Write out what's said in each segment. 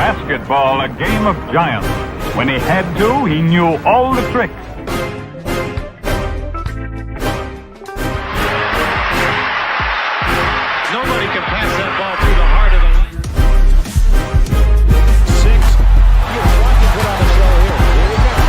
Basketball, a game of giants. When he had to, he knew all the tricks. Nobody can pass that ball through the heart of the lane. 6. You want to put on a show here. Here you go.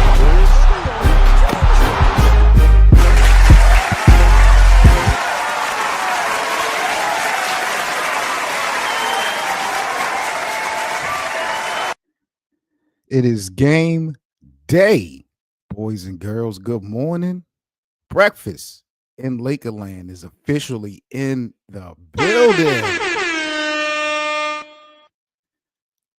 It is game day, boys and girls. Good morning. Breakfast in Lakerland is officially in the building.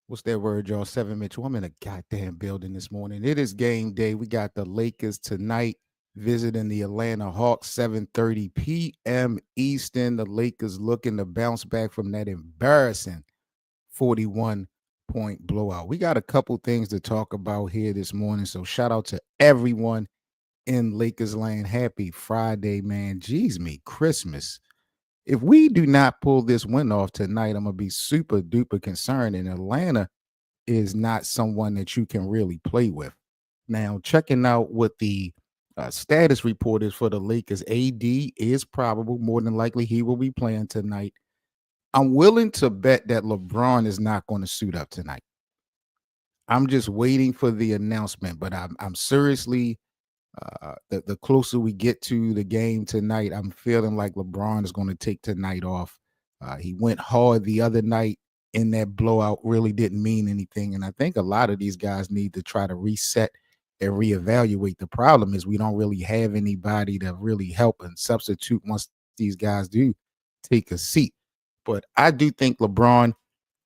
What's that word, y'all? 7 Mitchell. I'm in a goddamn building this morning. It is game day. We got the Lakers tonight visiting the Atlanta Hawks, 7:30 p.m. Eastern. The Lakers looking to bounce back from that embarrassing 41-point blowout. We got a couple things to talk about here this morning. So shout out to everyone in Lakers land. Happy Friday, man. Jeez me, Christmas. If we do not pull this win off tonight, I'm going to be super duper concerned. And Atlanta is not someone that you can really play with. Now, checking out what the status report is for the Lakers, AD is probable. More than likely, he will be playing tonight. I'm willing to bet that LeBron is not going to suit up tonight. I'm just waiting for the announcement, but I'm seriously, the closer we get to the game tonight, I'm feeling like LeBron is going to take tonight off. He went hard the other night in that blowout, really didn't mean anything. And I think a lot of these guys need to try to reset and reevaluate. The problem is we don't really have anybody to really help and substitute once these guys do take a seat. But I do think LeBron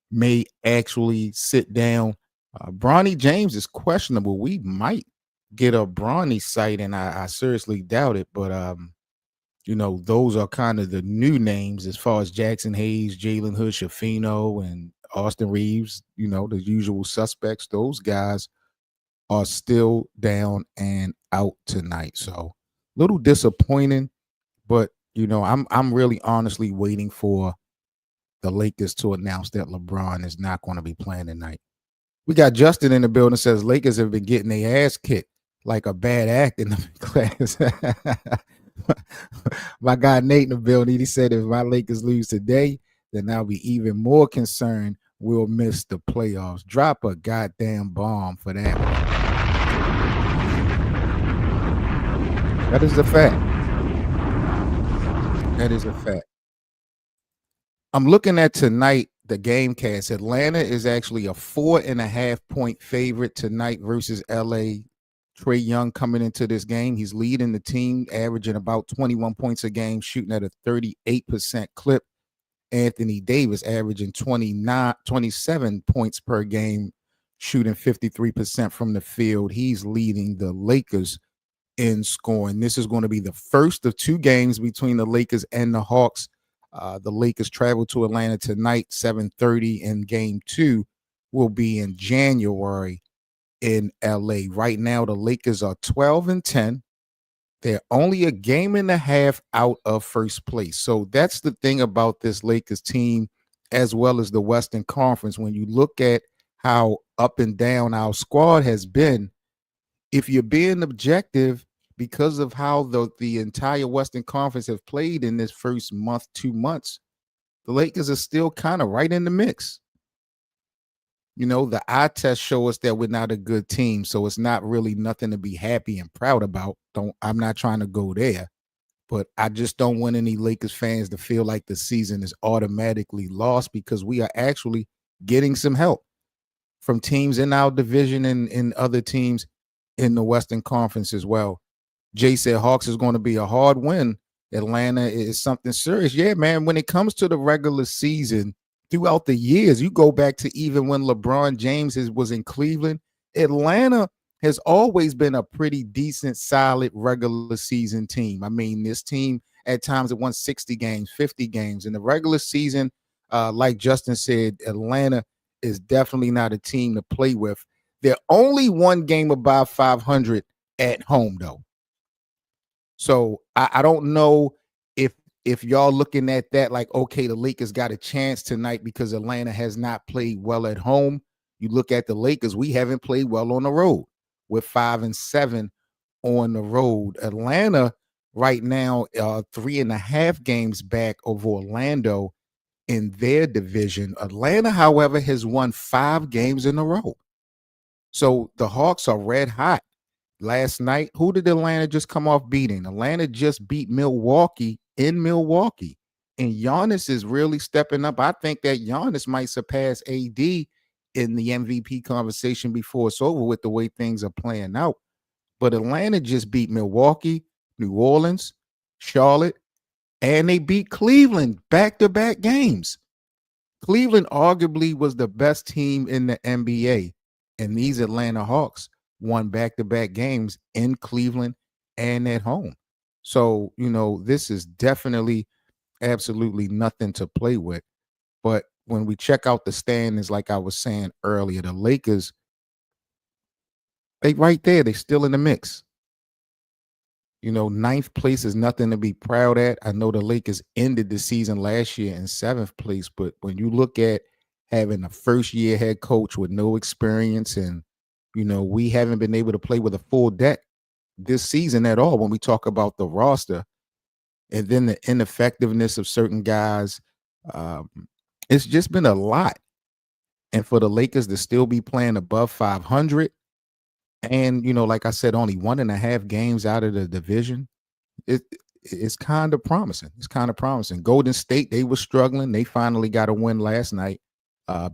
may actually sit down. Bronny James is questionable. We might get a Bronny site, and I seriously doubt it. But, those are kind of the new names as far as Jackson Hayes, Jalen Hood, Shafino, and Austin Reeves, the usual suspects. Those guys are still down and out tonight. So a little disappointing, but, I'm really honestly waiting for the Lakers to announce that LeBron is not going to be playing tonight. We got Justin in the building, says Lakers have been getting their ass kicked like a bad act in the class. My guy Nate in the building, he said if my Lakers lose today, then I'll be even more concerned we'll miss the playoffs. Drop a goddamn bomb for that. That is a fact. That is a fact. I'm looking at tonight, the game cast. Atlanta is actually a 4.5-point favorite tonight versus LA. Trae Young coming into this game. He's leading the team, averaging about 21 points a game, shooting at a 38% clip. Anthony Davis averaging 27 points per game, shooting 53% from the field. He's leading the Lakers in scoring. This is going to be the first of two games between the Lakers and the Hawks. The Lakers travel to Atlanta tonight, 7:30, and game 2 will be in January in LA. Right now, the Lakers are 12-10. They're only a game and a half out of first place. So that's the thing about this Lakers team, as well as the Western Conference. When you look at how up and down our squad has been, if you're being objective, because of how the entire Western Conference have played in this first month, 2 months, the Lakers are still kind of right in the mix. The eye tests show us that we're not a good team, so it's not really nothing to be happy and proud about. I'm not trying to go there, but I just don't want any Lakers fans to feel like the season is automatically lost, because we are actually getting some help from teams in our division and other teams in the Western Conference as well. Jay said Hawks is going to be a hard win. Atlanta is something serious. Yeah, man, when it comes to the regular season, throughout the years, you go back to even when LeBron James was in Cleveland, Atlanta has always been a pretty decent, solid regular season team. I mean, this team at times it won 60 games, 50 games. In the regular season, like Justin said, Atlanta is definitely not a team to play with. They're only one game above 500 at home, though. So I don't know if y'all looking at that like, okay, the Lakers got a chance tonight because Atlanta has not played well at home. You look at the Lakers, we haven't played well on the road. We're 5-7 on the road. Atlanta right now, 3.5 games back of Orlando in their division. Atlanta, however, has won 5 games in a row. So the Hawks are red hot. Last night, who did Atlanta just come off beating? Atlanta just beat Milwaukee in Milwaukee. And Giannis is really stepping up. I think that Giannis might surpass AD in the MVP conversation before it's over with the way things are playing out. But Atlanta just beat Milwaukee, New Orleans, Charlotte, and they beat Cleveland back-to-back games. Cleveland arguably was the best team in the NBA, and these Atlanta Hawks won back-to-back games in Cleveland and at home. So, this is definitely absolutely nothing to play with. But when we check out the standings, like I was saying earlier, the Lakers, they right there, they still in the mix. Ninth place is nothing to be proud at. I know the Lakers ended the season last year in 7th place, but when you look at having a first-year head coach with no experience and, we haven't been able to play with a full deck this season at all when we talk about the roster, and then the ineffectiveness of certain guys, it's just been a lot. And for the Lakers to still be playing above 500, and, like I said, only 1.5 games out of the division, it's kind of promising. It's kind of promising. Golden State, they were struggling. They finally got a win last night,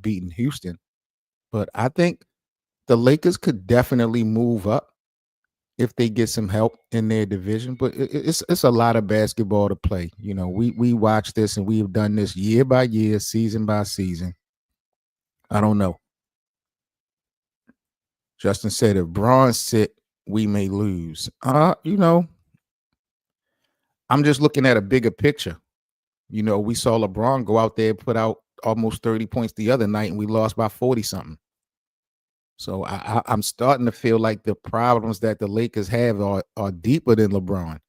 beating Houston. But I think the Lakers could definitely move up if they get some help in their division. But it's a lot of basketball to play. We watch this and we've done this year by year, season by season. I don't know. Justin said, if Braun sit, we may lose. I'm just looking at a bigger picture. We saw LeBron go out there, put out almost 30 points the other night, and we lost by 40-something. So I'm starting to feel like the problems that the Lakers have are deeper than LeBron.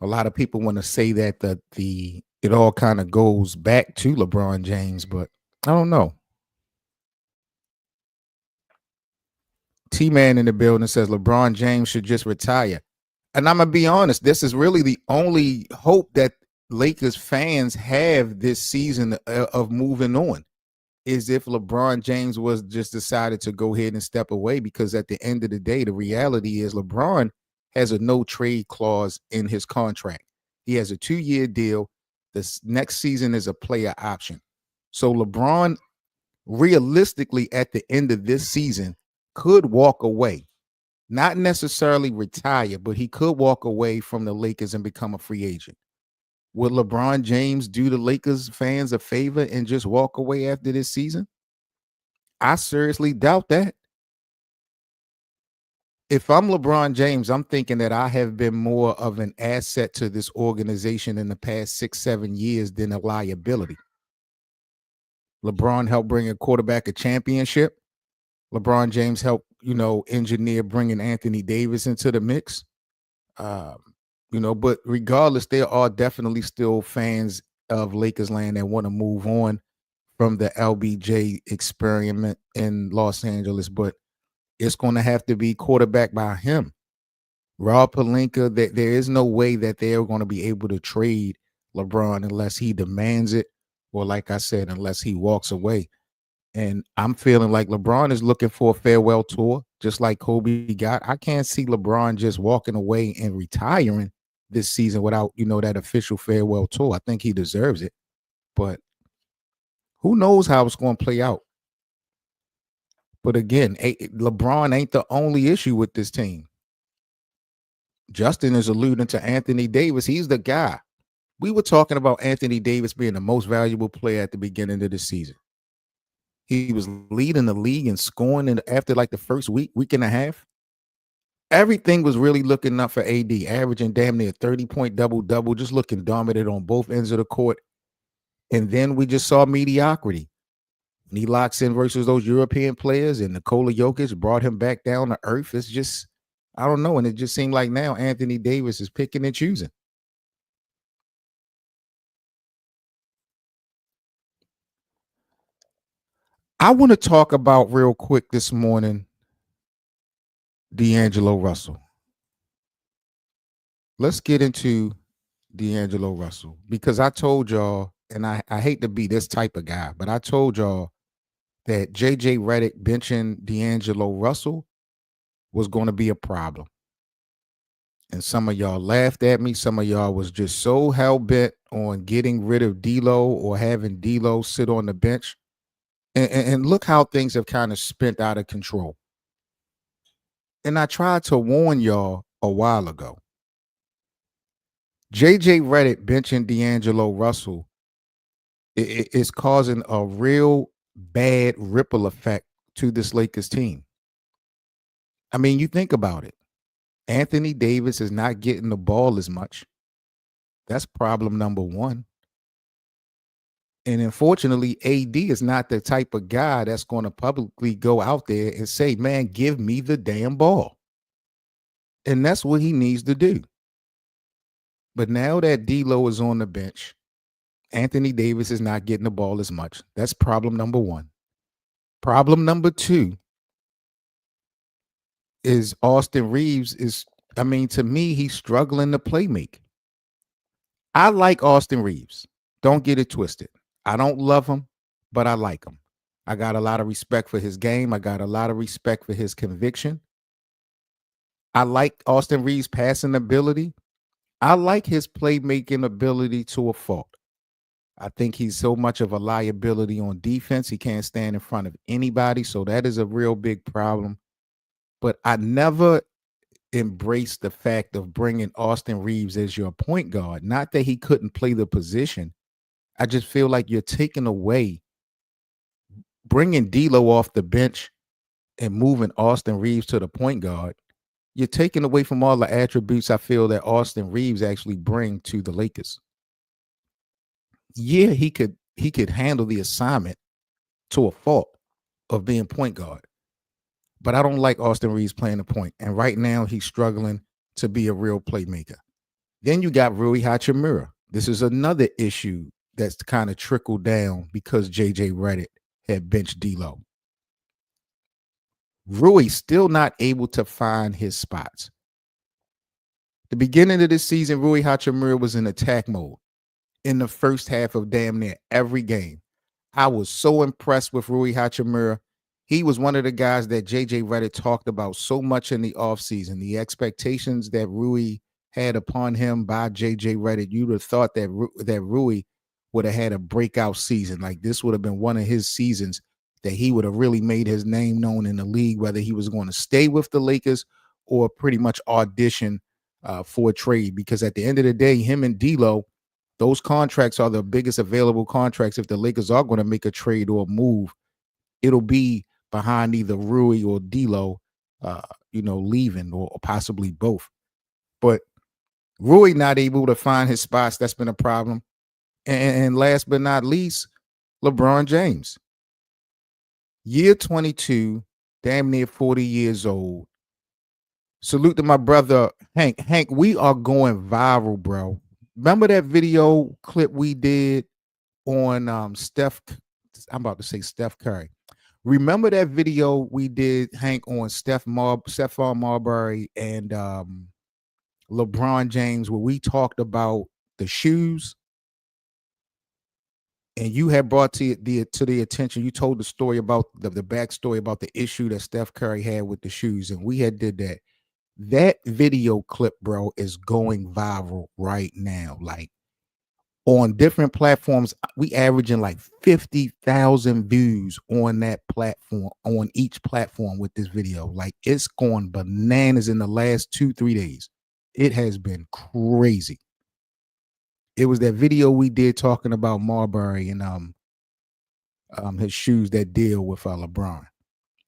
A lot of people want to say that it all kind of goes back to LeBron James, but I don't know. T-Man in the building says LeBron James should just retire. And I'm going to be honest, this is really the only hope that Lakers fans have this season of moving on, is if LeBron James was just decided to go ahead and step away, because at the end of the day, the reality is LeBron has a no trade clause in his contract. He has a 2-year deal. This next season is a player option. So LeBron realistically at the end of this season could walk away, not necessarily retire, but he could walk away from the Lakers and become a free agent. Would LeBron James do the Lakers fans a favor and just walk away after this season? I seriously doubt that. If I'm LeBron James, I'm thinking that I have been more of an asset to this organization in the past 6-7 years than a liability. LeBron helped bring a quarterback a championship. LeBron James helped, engineer bringing Anthony Davis into the mix. But regardless, there are definitely still fans of Lakers land that want to move on from the LBJ experiment in Los Angeles, but it's going to have to be quarterbacked by him. Rob Pelinka, there is no way that they're going to be able to trade LeBron unless he demands it, or like I said, unless he walks away. And I'm feeling like LeBron is looking for a farewell tour, just like Kobe got. I can't see LeBron just walking away and retiring this season without, that official farewell tour. I think he deserves it. But who knows how it's going to play out. But again, LeBron ain't the only issue with this team. Justin is alluding to Anthony Davis. He's the guy. We were talking about Anthony Davis being the most valuable player at the beginning of the season. He was leading the league in scoring after like the first week and a half. Everything was really looking up for AD, averaging damn near 30-point double-double, just looking dominant on both ends of the court. And then we just saw mediocrity. And he locks in versus those European players, and Nikola Jokic brought him back down to earth. It's just, I don't know. And it just seemed like now Anthony Davis is picking and choosing. I want to talk about real quick this morning D'Angelo Russell. Let's get into D'Angelo Russell because I told y'all, and I hate to be this type of guy, but I told y'all that JJ Redick benching D'Angelo Russell was going to be a problem. And some of y'all laughed at me. Some of y'all was just so hell-bent on getting rid of D'Lo or having D'Lo sit on the bench. And look how things have kind of spent out of control. And I tried to warn y'all a while ago. JJ Redick benching D'Angelo Russell is causing a real bad ripple effect to this Lakers team. I mean, you think about it. Anthony Davis is not getting the ball as much. That's problem number one. And unfortunately, AD is not the type of guy that's going to publicly go out there and say, man, give me the damn ball. And that's what he needs to do. But now that D'Lo is on the bench, Anthony Davis is not getting the ball as much. That's problem number one. Problem number two is Austin Reeves to me, he's struggling to play make. I like Austin Reeves. Don't get it twisted. I don't love him, but I like him. I got a lot of respect for his game. I got a lot of respect for his conviction. I like Austin Reeves' passing ability. I like his playmaking ability to a fault. I think he's so much of a liability on defense. He can't stand in front of anybody, so that is a real big problem. But I never embraced the fact of bringing Austin Reeves as your point guard. Not that he couldn't play the position. I just feel like you're taking away, bringing D'Lo off the bench and moving Austin Reeves to the point guard. You're taking away from all the attributes I feel that Austin Reeves actually bring to the Lakers. Yeah, he could handle the assignment to a fault of being point guard. But I don't like Austin Reeves playing the point. And right now he's struggling to be a real playmaker. Then you got Rui Hachimura. This is another issue that's kind of trickled down because JJ Redick had benched D'Lo. Rui still not able to find his spots. The beginning of this season, Rui Hachimura was in attack mode in the first half of damn near every game. I was so impressed with Rui Hachimura. He was one of the guys that JJ Redick talked about so much in the offseason. The expectations that Rui had upon him by JJ Redick, you'd have thought that Rui would have had a breakout season. Like this would have been one of his seasons that he would have really made his name known in the league, whether he was going to stay with the Lakers or pretty much audition for a trade. Because at the end of the day, him and D'Lo, those contracts are the biggest available contracts. If the Lakers are going to make a trade or a move, it'll be behind either Rui or D'Lo, leaving or possibly both. But Rui not able to find his spots. That's been a problem. And last but not least, LeBron James. Year 22, damn near 40 years old. Salute to my brother, Hank. Hank, we are going viral, bro. Remember that video clip we did on Steph? I'm about to say Steph Curry. Remember that video we did, Hank, on Stephon Marbury and LeBron James, where we talked about the shoes? And you had brought to the attention, you told the story about the backstory about the issue that Steph Curry had with the shoes, and we had did that. That video clip, bro, is going viral right now. Like on different platforms, we averaging like 50,000 views on that platform, on each platform with this video. Like it's going bananas in the last 2-3 days. It has been crazy. It was that video we did talking about Marbury and his shoes that deal with LeBron.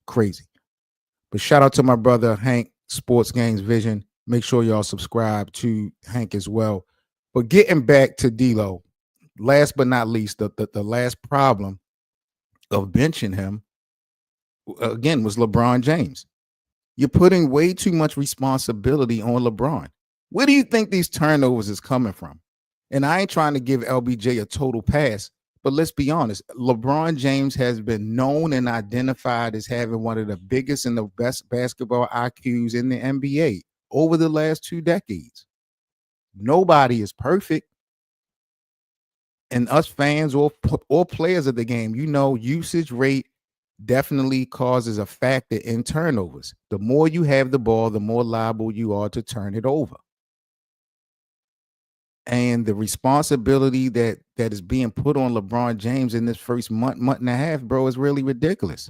Crazy. But shout out to my brother Hank, Sports Games Vision. Make sure y'all subscribe to Hank as well. But getting back to D'Lo, last but not least, the last problem of benching him, again, was LeBron James. You're putting way too much responsibility on LeBron. Where do you think these turnovers is coming from? And I ain't trying to give LBJ a total pass, But let's be honest, LeBron James has been known and identified as having one of the biggest and the best basketball IQs in the NBA over the last 2 decades. Nobody is perfect. And us fans or players of the game, usage rate definitely causes a factor in turnovers. The more you have the ball, the more liable you are to turn it over. And the responsibility that is being put on LeBron James in this first month and a half, bro, is really ridiculous.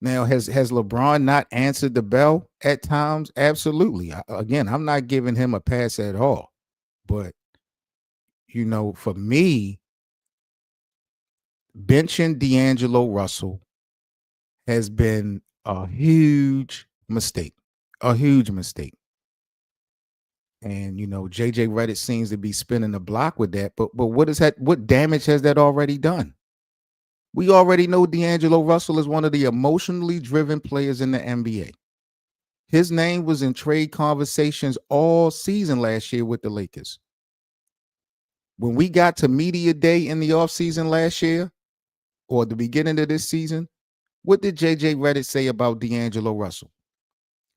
Now, has LeBron not answered the bell at times? Absolutely. Again, I'm not giving him a pass at all. But, for me, benching D'Angelo Russell has been a huge mistake. A huge mistake. And JJ Redick seems to be spinning the block with that. But what damage has that already done? We already know D'Angelo Russell is one of the emotionally driven players in the NBA. His name was in trade conversations all season last year with the Lakers. When we got to media day in the offseason last year, or the beginning of this season, what did JJ Redick say about D'Angelo Russell?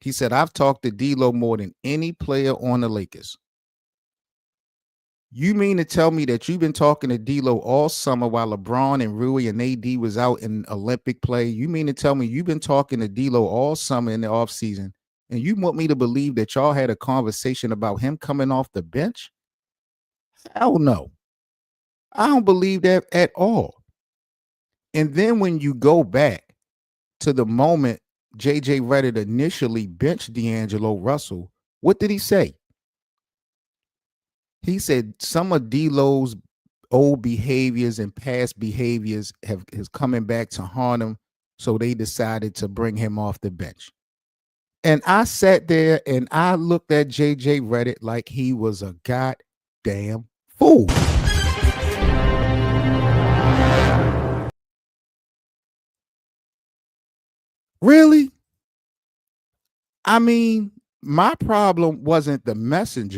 He said, I've talked to D'Lo more than any player on the Lakers. You mean to tell me that you've been talking to D'Lo all summer while LeBron and Rui and AD was out in Olympic play? You mean to tell me you've been talking to D'Lo all summer in the offseason, and you want me to believe that y'all had a conversation about him coming off the bench? Hell no. I don't believe that at all. And then when you go back to the moment JJ Redick initially benched D'Angelo Russell, what did he say? He said some of D'Lo's old behaviors and past behaviors is coming back to haunt him, so they decided to bring him off the bench. And I sat there and I looked at JJ Redick like he was a goddamn fool. Really? I mean, my problem wasn't the message,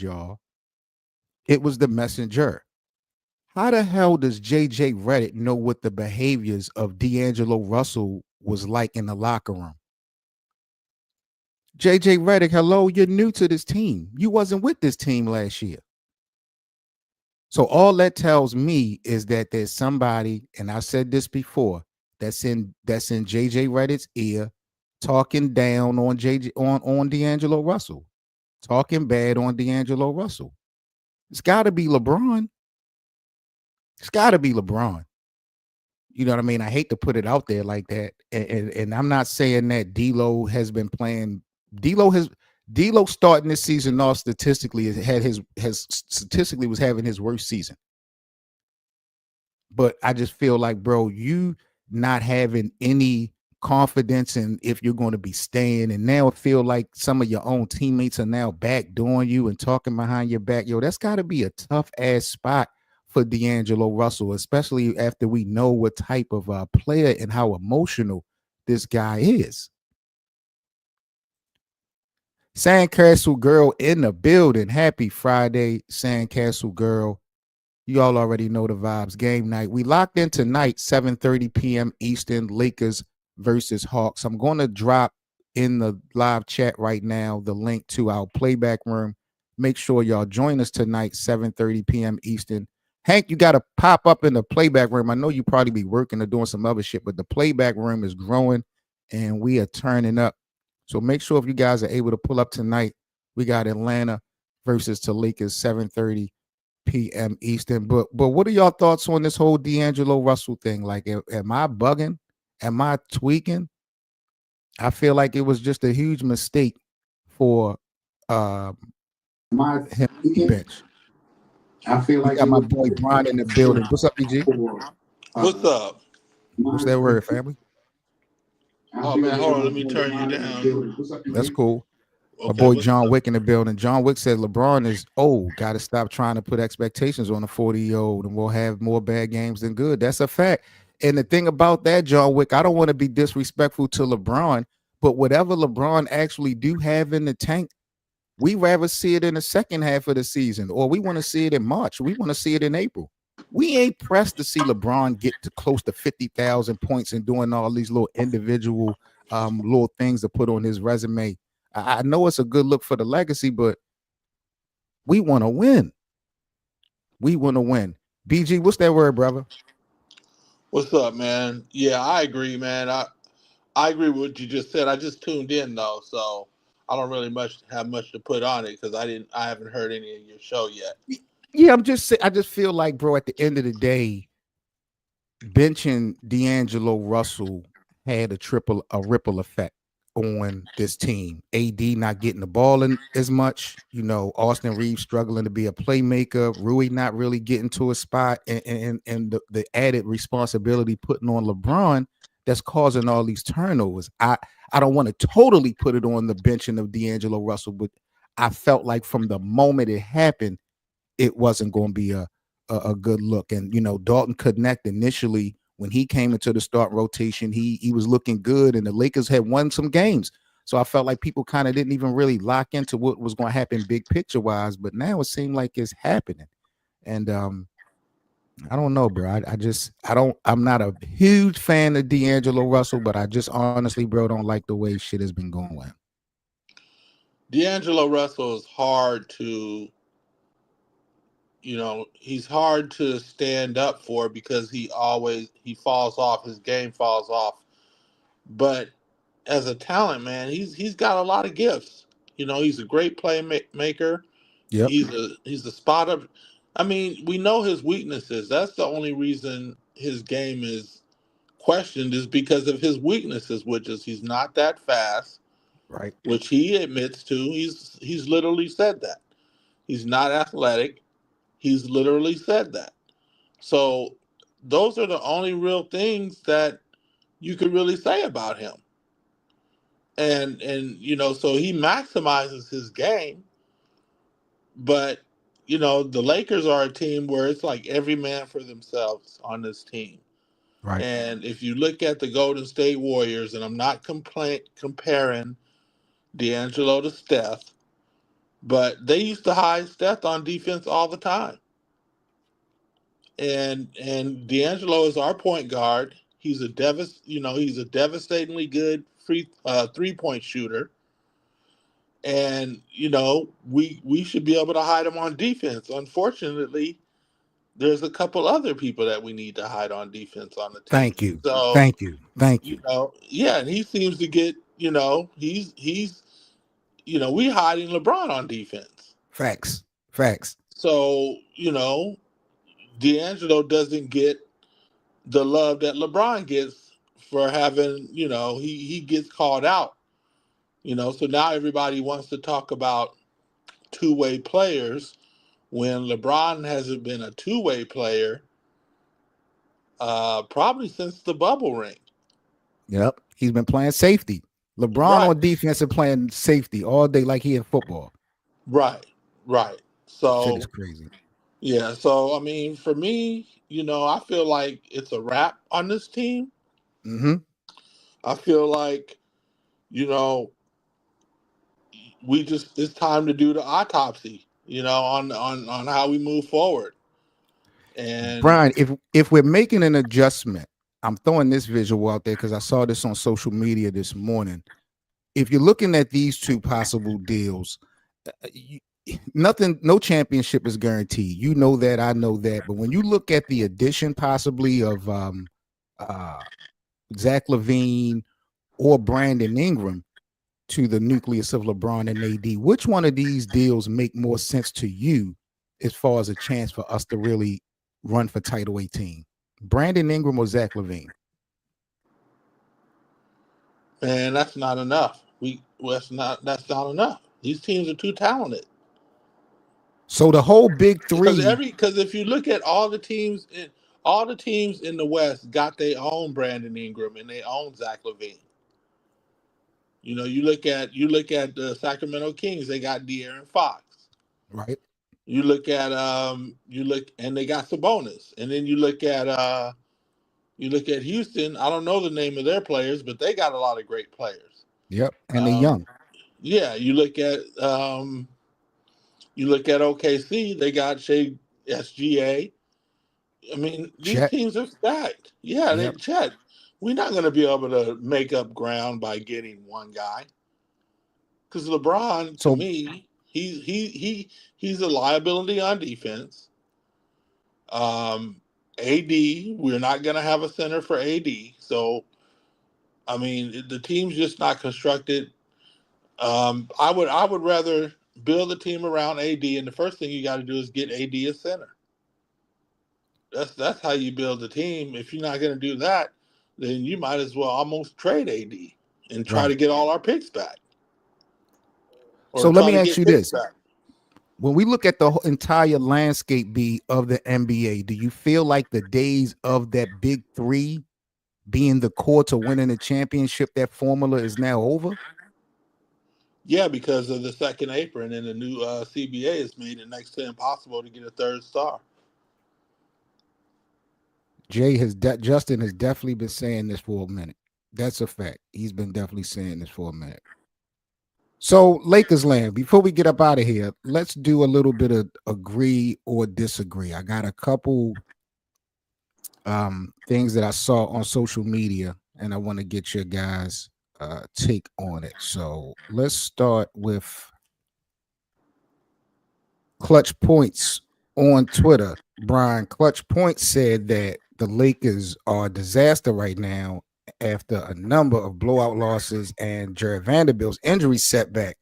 y'all. It was the messenger. How the hell does JJ Redick know what the behaviors of D'Angelo Russell was like in the locker room? JJ Redick, hello, you're new to this team. You wasn't with this team last year. So all that tells me is that there's somebody, and I said this before, that's in JJ Redick's ear, talking down on on D'Angelo Russell, talking bad on D'Angelo Russell. It's got to be LeBron. It's got to be LeBron. You know what I mean? I hate to put it out there like that, and I'm not saying that D'Lo has been playing. D'Lo starting this season off statistically statistically was having his worst season. But I just feel like, bro, you not having any confidence in if you're going to be staying, and now it feel like some of your own teammates are now backdooring you and talking behind your back. Yo, that's got to be a tough ass spot for D'Angelo Russell, especially after we know what type of player and how emotional this guy is. Sandcastle Girl in the building. Happy Friday, Sandcastle Girl. You all already know the vibes. Game night. We locked in tonight, 7:30 p.m. Eastern, Lakers versus Hawks. I'm going to drop in the live chat right now the link to our playback room. Make sure y'all join us tonight, 7:30 p.m. Eastern. Hank, you got to pop up in the playback room. I know you probably be working or doing some other shit, but the playback room is growing and we are turning up. So make sure if you guys are able to pull up tonight, we got Atlanta versus the Lakers, 7:30 p.m. Eastern. But what are y'all thoughts on this whole D'Angelo Russell thing? Like, am I bugging? Am I tweaking? I feel like it was just a huge mistake for him bench. I feel like got my boy Brian in the building. What's up, BG? What's up? What's that word, family? Oh man, hold on, let me turn you down. That's cool. Okay, my boy John Wick in the building. John Wick said LeBron is old. Got to stop trying to put expectations on a 40-year-old, and we'll have more bad games than good. That's a fact. And the thing about that, John Wick, I don't want to be disrespectful to LeBron, but whatever LeBron actually do have in the tank, We rather see it in the second half of the season, or we want to see it in March. We want to see it in April. We ain't pressed to see LeBron get to close to 50,000 points and doing all these little individual little things to put on his resume. I know it's a good look for the legacy, but we want to win. We want to win. BG, what's that word, brother? What's up, man? Yeah, I agree, man. I agree with what you just said. I just tuned in though, so I don't really have much to put on it because I haven't heard any of your show yet. Yeah, I just feel like, bro, at the end of the day, benching D'Angelo Russell had a ripple effect on this team. AD not getting the ball in as much, Austin Reeves struggling to be a playmaker, Rui not really getting to a spot, and the added responsibility putting on LeBron that's causing all these turnovers. I don't want to totally put it on the benching of D'Angelo Russell, but I felt like from the moment it happened, it wasn't going to be a good look. And Dalton Connect initially, when he came into the start rotation, he was looking good, and the Lakers had won some games. So I felt like people kind of didn't even really lock into what was going to happen big picture wise. But now it seemed like it's happening, and I don't know, bro. I'm not a huge fan of D'Angelo Russell, but I just honestly, bro, don't like the way shit has been going. D'Angelo Russell is hard to, he's hard to stand up for because he falls off. His game falls off. But as a talent, man, he's got a lot of gifts. He's a great playmaker. Yep. He's a spotter. I mean, we know his weaknesses. That's the only reason his game is questioned is because of his weaknesses, which is he's not that fast, Right. which he admits to. He's literally said that. He's not athletic. He's literally said that. So those are the only real things that you could really say about him. And so he maximizes his game, but the Lakers are a team where it's like every man for themselves on this team. Right. And if you look at the Golden State Warriors, and I'm not comparing D'Angelo to Steph, but they used to hide Steph on defense all the time. And D'Angelo is our point guard. He's a devastatingly good 3-point shooter, and we should be able to hide him on defense. Unfortunately, there's a couple other people that we need to hide on defense on the team. Thank you. So Thank you. Thank you. yeah, and he seems to get he's we hiding LeBron on defense. Facts. Facts. So D'Angelo doesn't get the love that LeBron gets for having, he gets called out, so now everybody wants to talk about two-way players when LeBron hasn't been a two-way player probably since the bubble ring. Yep. He's been playing safety. LeBron Right. on defense and playing safety all day like he in football. Right. Shit So is crazy. yeah, so I mean, for me, I feel like it's a wrap on this team. Mm-hmm. I feel like, it's time to do the autopsy, on how we move forward. And Brian, if we're making an adjustment, I'm throwing this visual out there because I saw this on social media this morning. If you're looking at these two possible deals, no championship is guaranteed. You know that, I know that. But when you look at the addition possibly of Zach LaVine or Brandon Ingram to the nucleus of LeBron and AD, which one of these deals make more sense to you as far as a chance for us to really run for Title 18? Brandon Ingram or Zach LaVine? man, that's not enough. That's not enough. These teams are too talented. So the whole big three. Because if you look at all the teams in the West got their own Brandon Ingram and their own Zach LaVine. You look at the Sacramento Kings, they got De'Aaron Fox. Right. You look at and they got Sabonis. And then you look at Houston. I don't know the name of their players, but they got a lot of great players. Yep. And they're young. Yeah, you look at OKC. They got Shea SGA. I mean, these Chet. teams are stacked. Yeah, they Yep. Chet. We're not going to be able to make up ground by getting one guy because LeBron, to So me, he's a liability on defense. AD, we're not going to have a center for AD. So, I mean, the team's just not constructed. I would rather build a team around AD, and the first thing you got to do is get AD a center. That's how you build a team. If you're not going to do that, then you might as well almost trade AD and try right. to get all our picks back, or So let try me to ask get you picks this. back. When we look at the entire landscape B of the NBA, do you feel like the days of that big three being the core to winning a championship, that formula is now over? Yeah, because of the second apron and the new CBA has made it next to impossible to get a third star. Justin has definitely been saying this for a minute. That's a fact. He's been definitely saying this for a minute. So Lakers land. Before we get up out of here, let's do a little bit of agree or disagree. I got a couple things that I saw on social media, and I want to get your guys' take on it. So let's start with Clutch Points on Twitter. Brian Clutch Points said that the Lakers are a disaster right now after a number of blowout losses and Jared Vanderbilt's injury setback.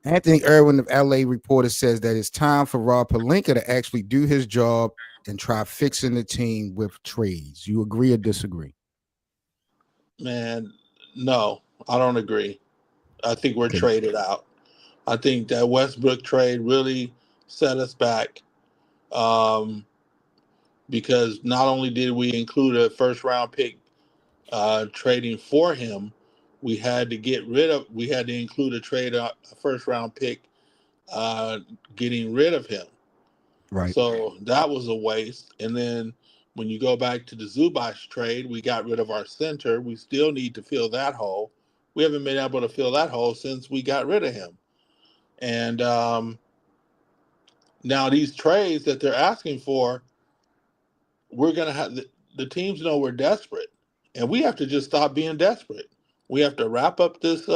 Anthony Irwin of LA Reporter says that it's time for Rob Pelinka to actually do his job and try fixing the team with trades. You agree or disagree? Man, no, I don't agree. I think we're Okay. traded out. I think that Westbrook trade really set us back um, because not only did we include a first round pick trading for him, we had to include a first round pick uh, getting rid of him. Right. So that was a waste. And then when you go back to the Zubac trade, we got rid of our center. We still need to fill that hole. We haven't been able to fill that hole since we got rid of him. And now these trades that they're asking for, we're going to have the teams know we're desperate. And we have to just stop being desperate. We have to wrap up this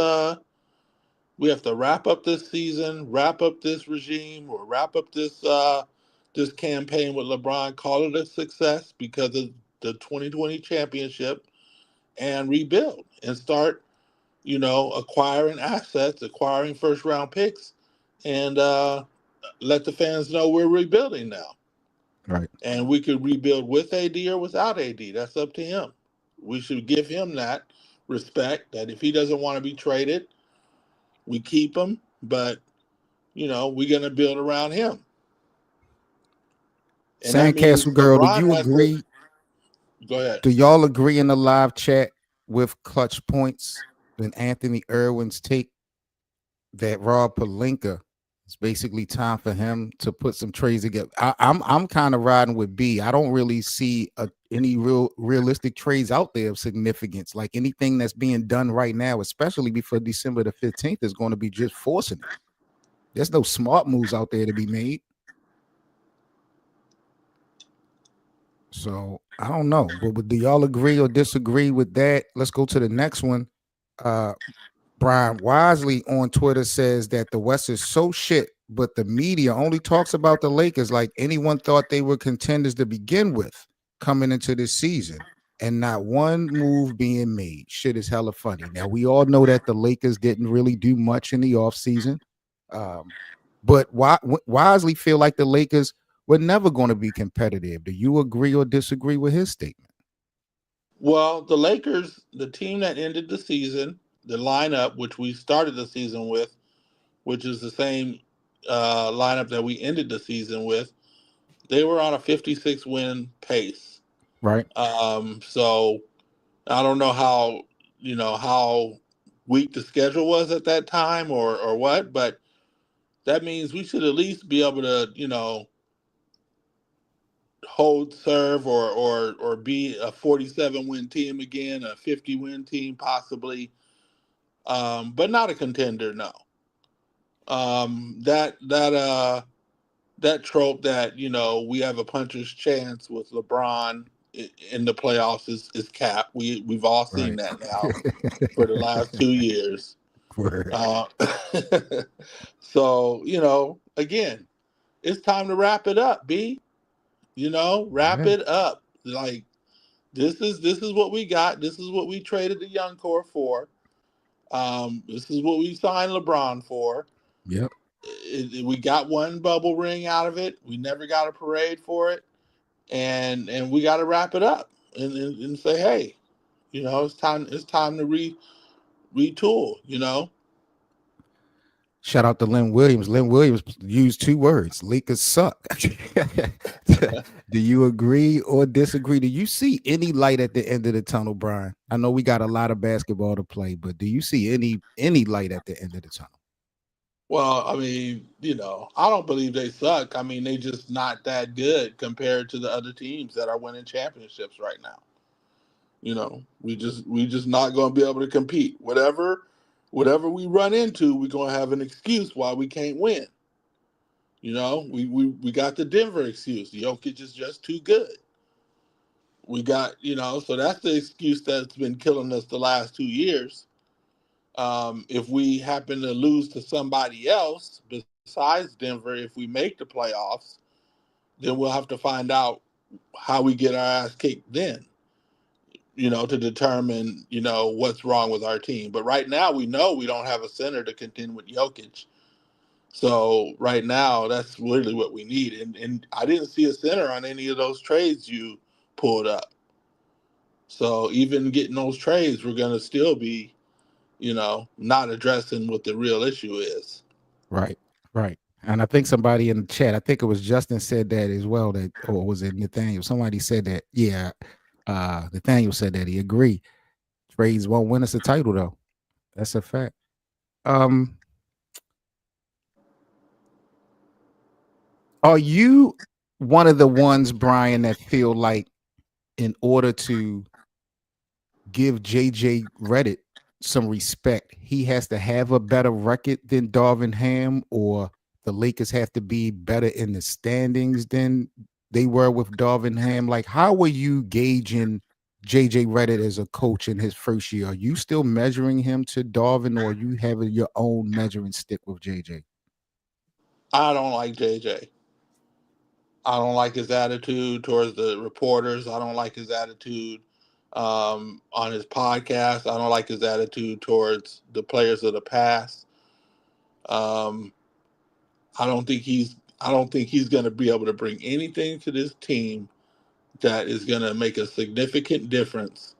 we have to wrap up this season, wrap up this regime, or wrap up this campaign with LeBron, call it a success because of the 2020 championship, and rebuild and start, acquiring assets, acquiring first round picks, and let the fans know we're rebuilding now. Right. And we could rebuild with AD or without AD. That's up to him. We should give him that respect that if he doesn't want to be traded, we keep him. But we're going to build around him. And that means Sandcastle Girl, do LeBron you has to agree? go ahead. Do y'all agree in the live chat with Clutch Points and Anthony Irwin's take that Rob Pelinka, it's basically time for him to put some trades together? I'm kind of riding with B. I don't really see any realistic trades out there of significance. Like anything that's being done right now, especially before December the 15th, is going to be just forcing it. There's no smart moves out there to be made. So I don't know, but do y'all agree or disagree with that? Let's go to the next one. Uh, Brian Wisely on Twitter says that the West is so shit, but the media only talks about the Lakers like anyone thought they were contenders to begin with coming into this season, and not one move being made. Shit is hella funny. Now we all know that the Lakers didn't really do much in the offseason. But Wisely feel like the Lakers were never going to be competitive. Do you agree or disagree with his statement? Well, the Lakers, the team that ended the season, the lineup which we started the season with, which is the same lineup that we ended the season with, they were on a 56 win pace. Right. So I don't know how weak the schedule was at that time or what, but that means we should at least be able to hold serve or be a 47 win team again, a 50 win team possibly. but not a contender. No. That trope that we have a puncher's chance with LeBron in the playoffs is cap. We've all seen Right. that now for the last 2 years. Word. Uh, so again, it's time to wrap it up. B, wrap Yeah. it up. Like this is what we got. This is what we traded the young core for. This is what we signed LeBron for. Yep. We got one bubble ring out of it. We never got a parade for it, and we got to wrap it up and say, hey, it's time to retool. Shout out to Lynn Williams. Lynn Williams used 2 words: Lakers suck. Do you agree or disagree? Do you see any light at the end of the tunnel, Brian? I know we got a lot of basketball to play, but do you see any light at the end of the tunnel? Well, I mean, I don't believe they suck. I mean, they just not that good compared to the other teams that are winning championships right now. We just not going to be able to compete. Whatever we run into, we're going to have an excuse why we can't win. We got the Denver excuse. Jokic is just too good. We got, so that's the excuse that's been killing us the last 2 years. If we happen to lose to somebody else besides Denver, if we make the playoffs, then we'll have to find out how we get our ass kicked then, to determine, what's wrong with our team. But right now, we know we don't have a center to contend with Jokic. So right now, that's really what we need. And I didn't see a center on any of those trades you pulled up. So even getting those trades, we're going to still be, not addressing what the real issue is. Right. Right. And I think somebody in the chat, I think it was Justin, said that as well, or was it Nathaniel? Somebody said that. Yeah. Nathaniel said that he agreed. Trades won't win us a title, though. That's a fact. Are you one of the ones, Brian, that feel like in order to give JJ Redick some respect, he has to have a better record than Darvin Ham, or the Lakers have to be better in the standings than they were with Darvin Ham? Like, how are you gauging JJ Redick as a coach in his first year? Are you still measuring him to Darvin, or are you having your own measuring stick with JJ? I don't like JJ. I don't like his attitude towards the reporters. I don't like his attitude on his podcast. I don't like his attitude towards the players of the past. I don't think he's going to be able to bring anything to this team that is going to make a significant difference.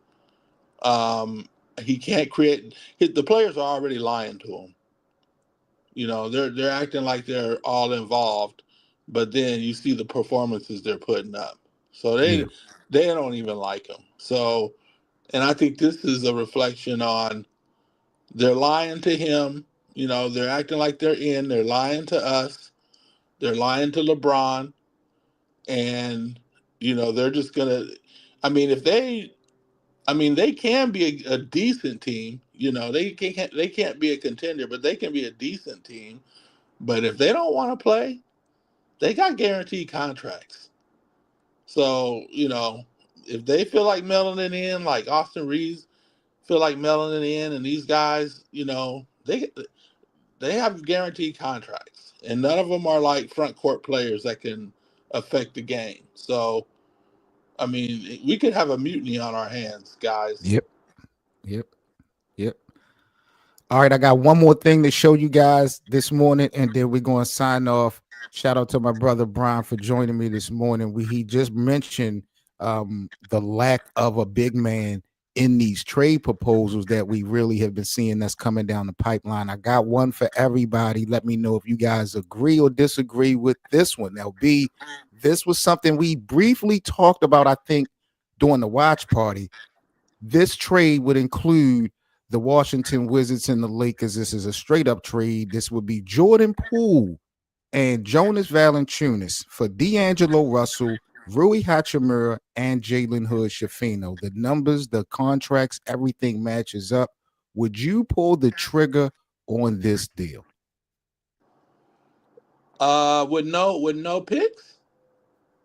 He can't create. The players are already lying to him. They're acting like they're all involved, but then you see the performances they're putting up. So they don't even like him. So, and I think this is a reflection on they're lying to him. They're acting like they're in. They're lying to us. They're lying to LeBron, and they're just gonna. I mean, they can be a decent team. They can't be a contender, but they can be a decent team. But if they don't want to play, they got guaranteed contracts. So, if they feel like mailing it in, like Austin Reeves feel like mailing it in, and these guys, they have guaranteed contracts. And none of them are like front court players that can affect the game. So, I mean, we could have a mutiny on our hands, guys. Yep. All right, I got one more thing to show you guys this morning, and then we're going to sign off. Shout out to my brother Brian for joining me this morning. He just mentioned the lack of a big man in these trade proposals that we really have been seeing that's coming down the pipeline. I got one for everybody. Let me know if you guys agree or disagree with this one. Now, B, this was something we briefly talked about, I think, during the watch party. This trade would include the Washington Wizards and the Lakers. This is a straight up trade. This would be Jordan Poole and Jonas Valanciunas for D'Angelo Russell, Rui Hachimura, and Jalen Hood-Schifino. The numbers, the contracts, everything matches up. Would you pull the trigger on this deal? With no picks.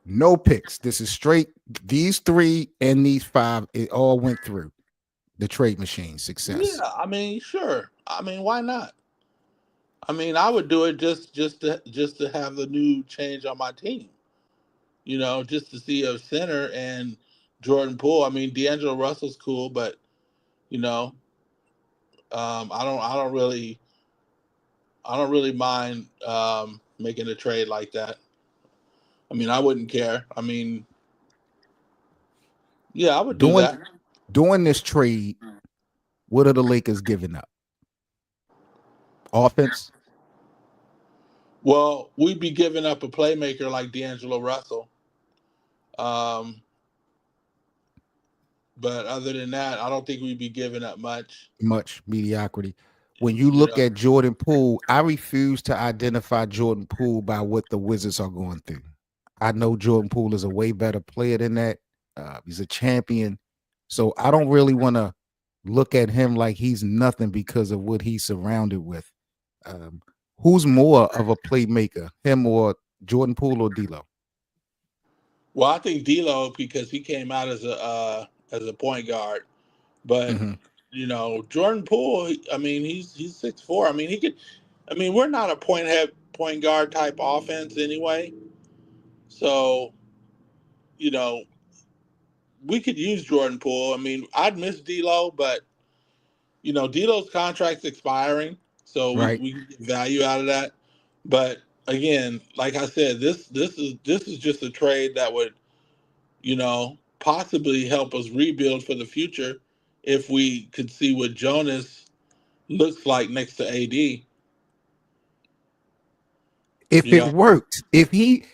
No picks. This is straight. These 3 and these 5, it all went through the trade machine success. Yeah, I mean, sure. I mean, why not? I mean, I would do it just to have the new change on my team. Just to see a center and Jordan Poole. I mean, D'Angelo Russell's cool, but you know, I don't really mind making a trade like that. I mean, I wouldn't care. I mean, yeah, I would do that. Doing this trade, what are the Lakers giving up? Offense? Well, we'd be giving up a playmaker like D'Angelo Russell. But other than that, I don't think we'd be giving up much. Much mediocrity. When you look at Jordan Poole, I refuse to identify Jordan Poole by what the Wizards are going through. I know Jordan Poole is a way better player than that. He's a champion. So I don't really want to look at him like he's nothing because of what he's surrounded with. Who's more of a playmaker, him or Jordan Poole or D'Lo? Well, I think D'Lo, because he came out as a point guard, but Jordan Poole. I mean, he's 6'4". I mean, he could. I mean, we're not a point guard type offense anyway. So, we could use Jordan Poole. I mean, I'd miss D'Lo, but D'Lo's contract's expiring, so we get value out of that. But again, like I said, this is just a trade that would, possibly help us rebuild for the future if we could see what Jonas looks like next to AD. If it worked, if he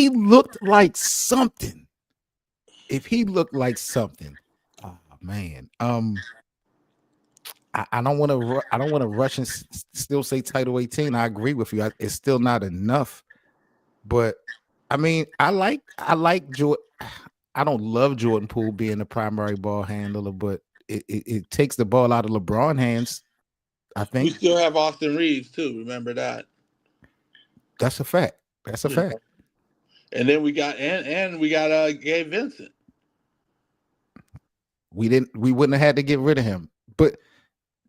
looked like something, oh man, I don't want to rush and still say title 18. I agree with you. It's still not enough, but I mean, I like Jordan. I don't love Jordan Poole being the primary ball handler, but it takes the ball out of LeBron's hands. I think we still have Austin Reeves too. Remember that. That's a fact. That's a fact. And then we got Gabe Vincent. We wouldn't have had to get rid of him. But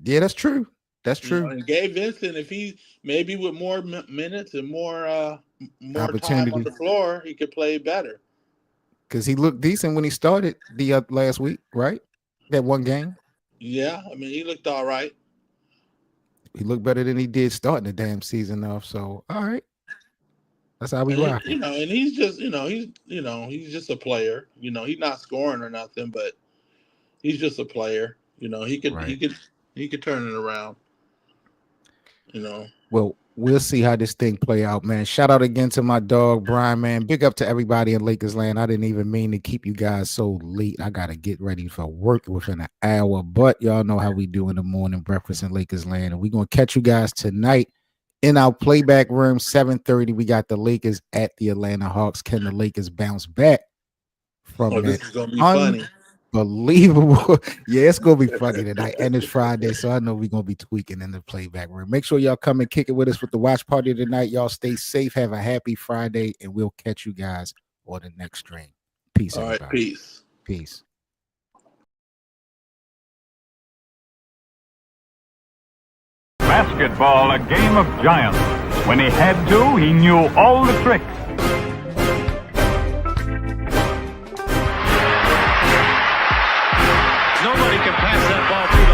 yeah, that's true. That's true. And Gabe Vincent, if he maybe with more minutes and more time on the floor, he could play better. Because he looked decent when he started the last week, right? That one game. Yeah, I mean, he looked all right. He looked better than he did starting the damn season off. So, all right. That's how we rock. And he's just, he's just a player. He's not scoring or nothing, but he's just a player. He could turn it around. Well, we'll see how this thing play out, man. Shout out again to my dog, Brian, man. Big up to everybody in Lakers land. I didn't even mean to keep you guys so late. I got to get ready for work within an hour, but y'all know how we do in the morning breakfast in Lakers land. And we're going to catch you guys tonight in our playback room, 7:30. We got the Lakers at the Atlanta Hawks. Can the Lakers bounce back from that? This is going to be funny. Unbelievable. Yeah, it's gonna be funny tonight, and it's Friday, so I know we're gonna be tweaking in the playback room. Make sure y'all come and kick it with us with the watch party tonight. Y'all stay safe, have a happy Friday, and we'll catch you guys on the next stream. Peace. All everybody. Right, Peace. Basketball, a game of giants. When he had to, he knew all the tricks. Nobody can pass that ball through the